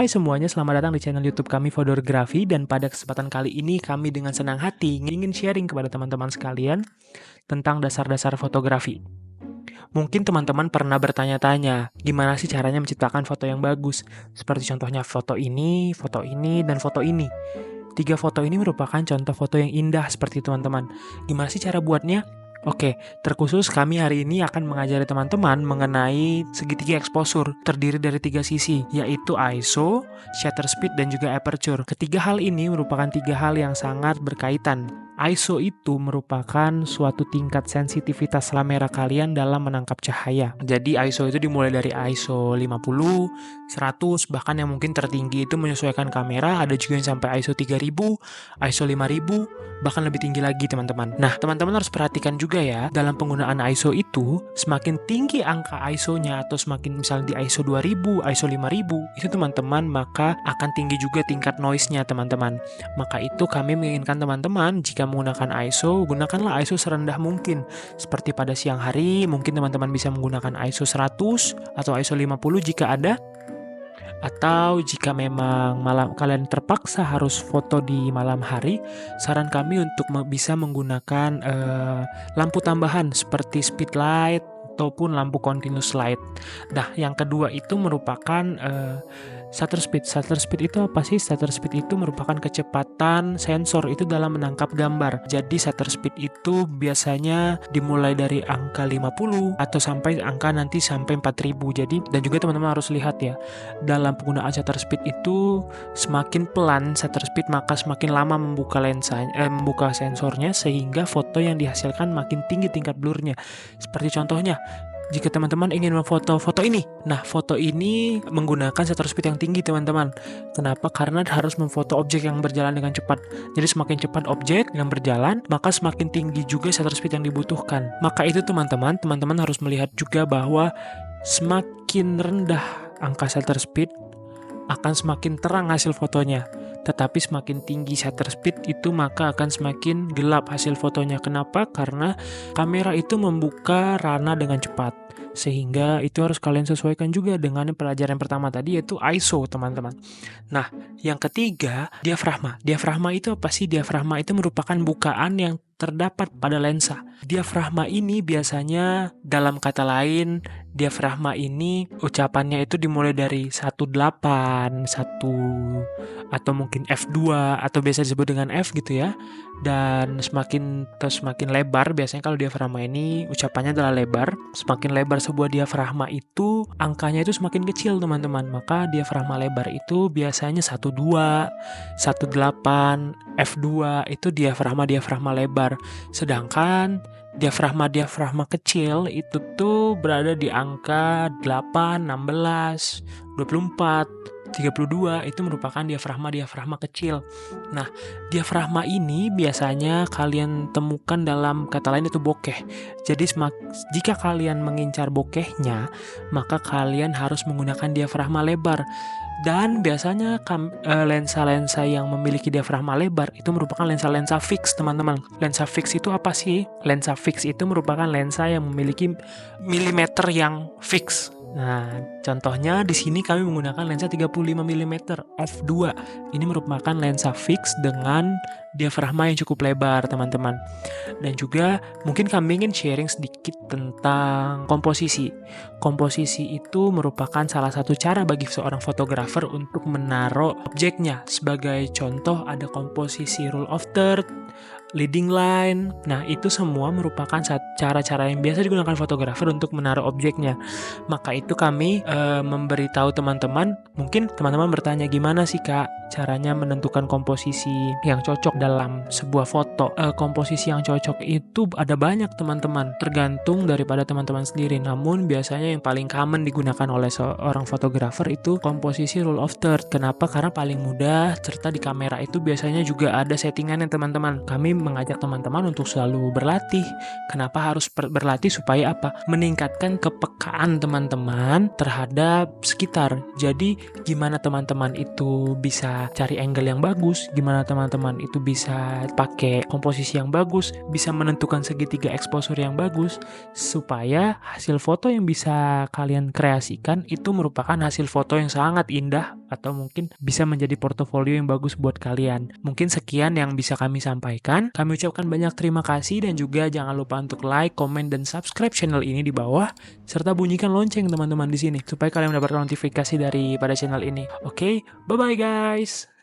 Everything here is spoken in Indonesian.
Hai semuanya, selamat datang di channel YouTube kami Fotografi. Dan pada kesempatan kali ini kami dengan senang hati ingin sharing kepada teman-teman sekalian tentang dasar-dasar fotografi. Mungkin teman-teman pernah bertanya-tanya, gimana sih caranya menciptakan foto yang bagus? Seperti contohnya foto ini, dan foto ini. 3 foto ini merupakan contoh foto yang indah seperti teman-teman. Gimana sih cara buatnya? Oke, terkhusus kami hari ini akan mengajari teman-teman mengenai segitiga exposure terdiri dari 3 sisi, yaitu ISO, shutter speed, dan juga aperture. Ketiga hal ini merupakan 3 hal yang sangat berkaitan. ISO itu merupakan suatu tingkat sensitivitas kamera kalian dalam menangkap cahaya. Jadi ISO itu dimulai dari ISO 50, 100, bahkan yang mungkin tertinggi itu menyesuaikan kamera, ada juga yang sampai ISO 3000, ISO 5000, bahkan lebih tinggi lagi teman-teman. Nah, teman-teman harus perhatikan juga ya, dalam penggunaan ISO itu, semakin tinggi angka ISO-nya atau semakin misalnya di ISO 2000, ISO 5000, itu teman-teman maka akan tinggi juga tingkat noise-nya teman-teman. Maka itu kami menginginkan teman-teman jika menggunakan ISO, gunakanlah ISO serendah mungkin. Seperti pada siang hari, mungkin teman-teman bisa menggunakan ISO 100 atau ISO 50 jika ada. Atau jika memang kalian terpaksa harus foto di malam hari, saran kami untuk bisa menggunakan lampu tambahan seperti speed light ataupun lampu continuous light. Nah, yang kedua itu merupakan shutter speed. Shutter speed itu apa sih? Shutter speed itu merupakan kecepatan sensor itu dalam menangkap gambar. Jadi shutter speed itu biasanya dimulai dari angka 50 atau sampai angka nanti sampai 4000. Jadi dan juga teman-teman harus lihat ya, dalam penggunaan shutter speed itu semakin pelan shutter speed maka semakin lama membuka membuka sensornya, sehingga foto yang dihasilkan makin tinggi tingkat blurnya. Seperti contohnya, jika teman-teman ingin memfoto foto ini, nah foto ini menggunakan shutter speed yang tinggi teman-teman. Kenapa? Karena harus memfoto objek yang berjalan dengan cepat. Jadi semakin cepat objek yang berjalan, maka semakin tinggi juga shutter speed yang dibutuhkan. Maka itu teman-teman harus melihat juga bahwa semakin rendah angka shutter speed akan semakin terang hasil fotonya. Tetapi semakin tinggi shutter speed itu maka akan semakin gelap hasil fotonya. Kenapa? Karena kamera itu membuka ranah dengan cepat. Sehingga itu harus kalian sesuaikan juga dengan pelajaran pertama tadi, yaitu ISO teman-teman. Nah, yang ketiga, diafragma. Diafragma itu apa sih? Diafragma itu merupakan bukaan yang terdapat pada lensa. Diafragma ini biasanya, dalam kata lain, diafragma ini ucapannya itu dimulai dari 18, 1 atau mungkin F2 atau biasa disebut dengan F gitu ya. Dan semakin lebar, biasanya kalau diafragma ini ucapannya adalah lebar. Semakin lebar sebuah diafragma itu angkanya itu semakin kecil teman-teman. Maka diafragma lebar itu biasanya 12, 18, F2 itu diafragma lebar. Sedangkan diafragma kecil itu tuh berada di angka 8, 16, 24, 32, itu merupakan diafragma kecil. Nah, diafragma ini biasanya kalian temukan dalam kata lain itu bokeh. Jadi jika kalian mengincar bokehnya, maka kalian harus menggunakan diafragma lebar. Dan biasanya lensa-lensa yang memiliki diafragma lebar itu merupakan lensa-lensa fix teman-teman. Lensa fix itu apa sih? Lensa fix itu merupakan lensa yang memiliki milimeter yang fix. Nah, contohnya di sini kami menggunakan lensa 35 mm f2. Ini merupakan lensa fix dengan diafragma yang cukup lebar, teman-teman. Dan juga mungkin kami ingin sharing sedikit tentang komposisi. Komposisi itu merupakan salah satu cara bagi seorang fotografer untuk menaruh objeknya. Sebagai contoh ada komposisi rule of third, leading line. Nah, itu semua merupakan cara-cara yang biasa digunakan fotografer untuk menaruh objeknya. Maka itu kami memberitahu teman-teman. Mungkin teman-teman bertanya, gimana sih Kak caranya menentukan komposisi yang cocok dalam sebuah foto? Komposisi yang cocok itu ada banyak teman-teman, tergantung daripada teman-teman sendiri. Namun biasanya yang paling common digunakan oleh seorang fotografer itu komposisi rule of third. Kenapa? Karena paling mudah, serta di kamera itu biasanya juga ada settingannya teman-teman. Kami mengajak teman-teman untuk selalu berlatih. Kenapa harus berlatih? Supaya apa? Meningkatkan kepekaan teman-teman terhadap sekitar. Jadi gimana teman-teman itu bisa cari angle yang bagus, gimana teman-teman itu bisa pakai komposisi yang bagus, bisa menentukan segitiga exposure yang bagus, supaya hasil foto yang bisa kalian kreasikan itu merupakan hasil foto yang sangat indah atau mungkin bisa menjadi portofolio yang bagus buat kalian. Mungkin sekian yang bisa kami sampaikan. Kami ucapkan banyak terima kasih dan juga jangan lupa untuk like, komen, dan subscribe channel ini di bawah, serta bunyikan lonceng teman-teman di sini supaya kalian mendapatkan notifikasi daripada channel ini. Oke, bye-bye guys!